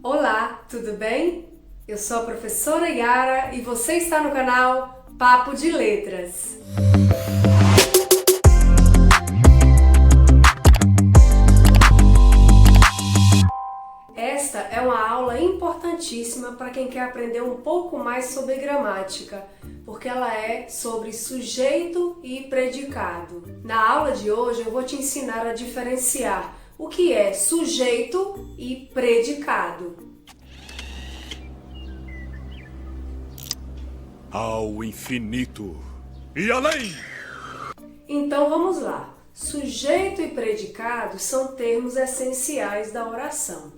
Olá, tudo bem? Eu sou a professora Yara e você está no canal Papo de Letras. Esta é uma aula importantíssima para quem quer aprender um pouco mais sobre gramática, porque ela é sobre sujeito e predicado. Na aula de hoje eu vou te ensinar a diferenciar o que é sujeito e predicado. Ao infinito e além! Então vamos lá. Sujeito e predicado são termos essenciais da oração.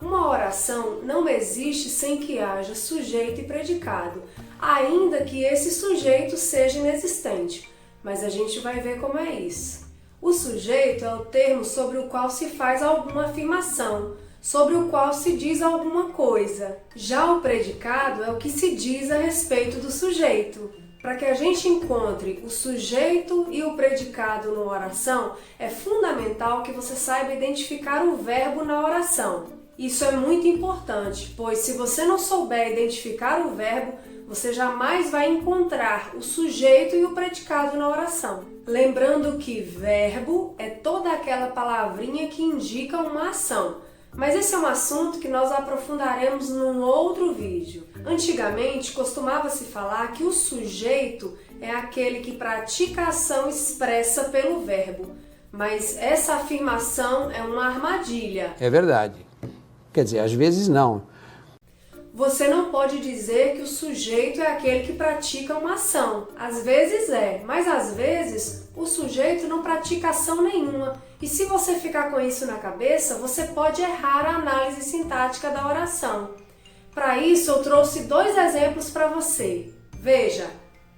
Uma oração não existe sem que haja sujeito e predicado, ainda que esse sujeito seja inexistente, mas a gente vai ver como é isso. O sujeito é o termo sobre o qual se faz alguma afirmação, sobre o qual se diz alguma coisa. Já o predicado é o que se diz a respeito do sujeito. Para que a gente encontre o sujeito e o predicado numa oração, é fundamental que você saiba identificar o verbo na oração. Isso é muito importante, pois se você não souber identificar o verbo, você jamais vai encontrar o sujeito e o predicado na oração. Lembrando que verbo é toda aquela palavrinha que indica uma ação. Mas esse é um assunto que nós aprofundaremos num outro vídeo. Antigamente, costumava-se falar que o sujeito é aquele que pratica a ação expressa pelo verbo. Mas essa afirmação é uma armadilha. É verdade. Quer dizer, às vezes não. Você não pode dizer que o sujeito é aquele que pratica uma ação. Às vezes é, mas às vezes o sujeito não pratica ação nenhuma. E se você ficar com isso na cabeça, você pode errar a análise sintática da oração. Para isso, eu trouxe dois exemplos para você. Veja,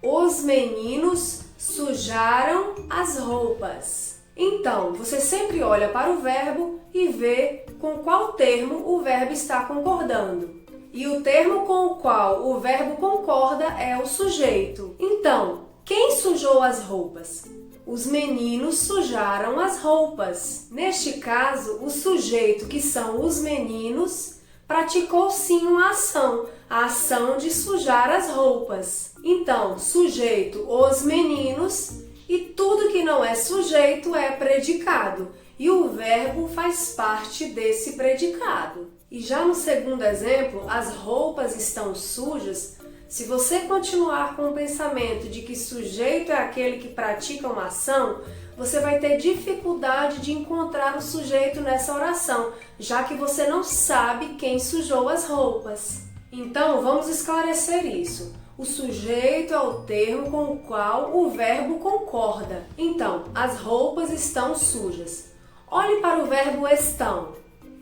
os meninos sujaram as roupas. Então, você sempre olha para o verbo e vê com qual termo o verbo está concordando. E o termo com o qual o verbo concorda é o sujeito. Então, quem sujou as roupas? Os meninos sujaram as roupas. Neste caso, o sujeito, que são os meninos, praticou sim uma ação, a ação de sujar as roupas. Então, sujeito, os meninos, e tudo que não é sujeito é predicado, e o verbo faz parte desse predicado. E já no segundo exemplo, as roupas estão sujas. Se você continuar com o pensamento de que sujeito é aquele que pratica uma ação, você vai ter dificuldade de encontrar o sujeito nessa oração, já que você não sabe quem sujou as roupas. Então, vamos esclarecer isso. O sujeito é o termo com o qual o verbo concorda. Então, as roupas estão sujas. Olhe para o verbo estão.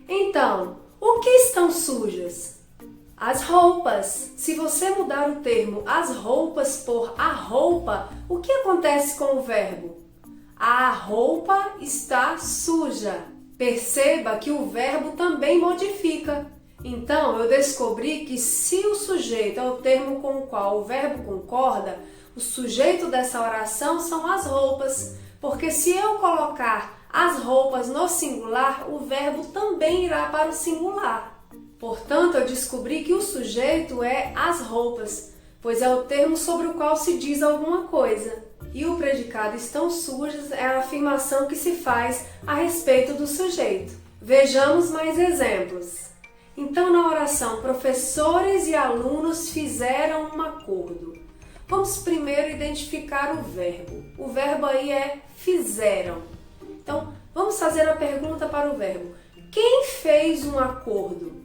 Então, o que estão sujas? As roupas. Se você mudar o termo as roupas por a roupa, o que acontece com o verbo? A roupa está suja. Perceba que o verbo também modifica. Então, eu descobri que se o sujeito é o termo com o qual o verbo concorda, o sujeito dessa oração são as roupas, porque se eu colocar as roupas no singular, o verbo também irá para o singular. Portanto, eu descobri que o sujeito é as roupas, pois é o termo sobre o qual se diz alguma coisa. E o predicado estão sujas é a afirmação que se faz a respeito do sujeito. Vejamos mais exemplos. Então, na oração, professores e alunos fizeram um acordo. Vamos primeiro identificar o verbo. O verbo aí é fizeram. Então, vamos fazer a pergunta para o verbo. Quem fez um acordo?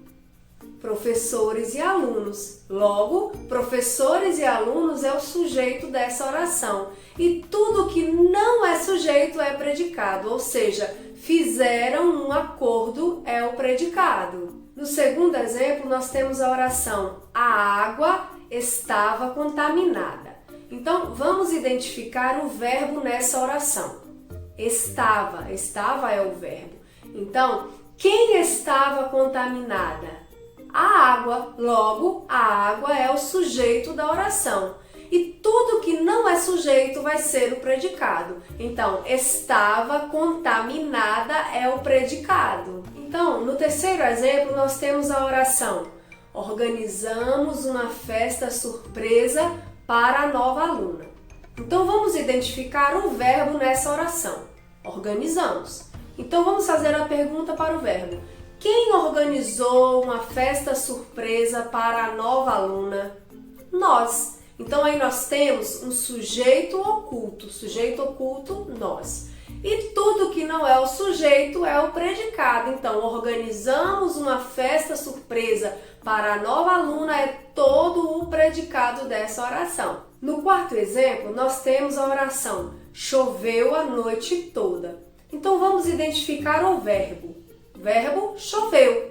Professores e alunos. Logo, professores e alunos é o sujeito dessa oração. E tudo que não é sujeito é predicado, ou seja, fizeram um acordo é o predicado. No segundo exemplo, nós temos a oração a água estava contaminada. Então, vamos identificar o verbo nessa oração. Estava é o verbo. Então, quem estava contaminada? A água. Logo, a água é o sujeito da oração. E tudo que não é sujeito vai ser o predicado. Então, estava contaminada é o predicado. Então, no terceiro exemplo, nós temos a oração: organizamos uma festa surpresa para a nova aluna. Então, vamos identificar o verbo nessa oração. Organizamos. Então, vamos fazer a pergunta para o verbo. Quem organizou uma festa surpresa para a nova aluna? Nós. Então, aí nós temos um sujeito oculto, nós. E tudo que não é o sujeito é o predicado. Então, organizamos uma festa surpresa para a nova aluna é todo o predicado dessa oração. No quarto exemplo, nós temos a oração: choveu a noite toda. Então, vamos identificar o verbo. Verbo choveu.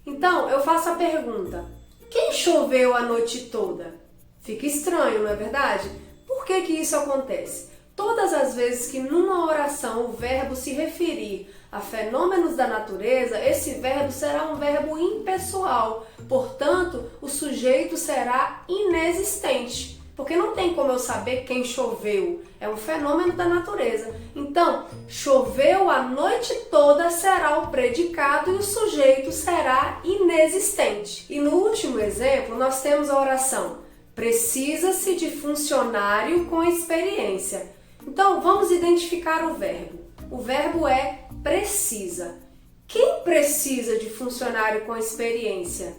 Então, eu faço a pergunta: quem choveu a noite toda? Fica estranho, não é verdade? Por que isso acontece? Todas as vezes que numa oração o verbo se referir a fenômenos da natureza, esse verbo será um verbo impessoal. Portanto, o sujeito será inexistente. Porque não tem como eu saber quem choveu. É um fenômeno da natureza. Então, choveu a noite toda será o predicado e o sujeito será inexistente. E no último exemplo, nós temos a oração: precisa-se de funcionário com experiência. Então, vamos identificar o verbo. O verbo é precisa. Quem precisa de funcionário com experiência?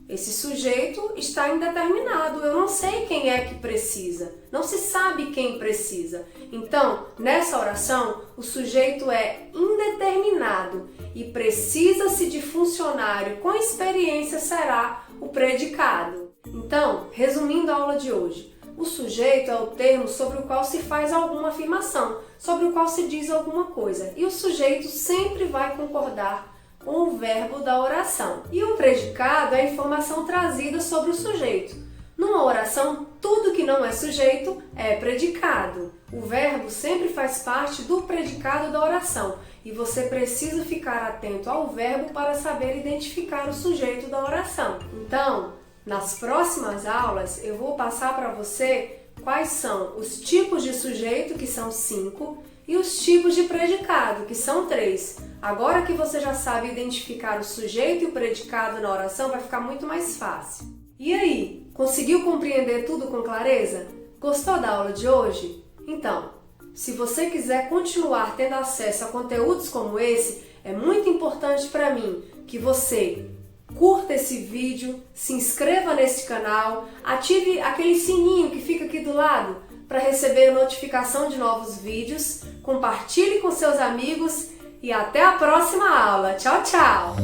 Esse sujeito está indeterminado. Eu não sei quem é que precisa. Não se sabe quem precisa. Então, nessa oração, o sujeito é indeterminado e precisa-se de funcionário com experiência será o predicado. Então, resumindo a aula de hoje, o sujeito é o termo sobre o qual se faz alguma afirmação, sobre o qual se diz alguma coisa. E o sujeito sempre vai concordar com o verbo da oração. E o predicado é a informação trazida sobre o sujeito. Numa oração, tudo que não é sujeito é predicado. O verbo sempre faz parte do predicado da oração e você precisa ficar atento ao verbo para saber identificar o sujeito da oração. Então, nas próximas aulas, eu vou passar para você quais são os tipos de sujeito, que são 5, e os tipos de predicado, que são 3. Agora que você já sabe identificar o sujeito e o predicado na oração, vai ficar muito mais fácil. E aí, conseguiu compreender tudo com clareza? Gostou da aula de hoje? Então, se você quiser continuar tendo acesso a conteúdos como esse, é muito importante para mim que você curta esse vídeo, se inscreva nesse canal, ative aquele sininho que fica aqui do lado para receber notificação de novos vídeos, compartilhe com seus amigos e até a próxima aula. Tchau, tchau!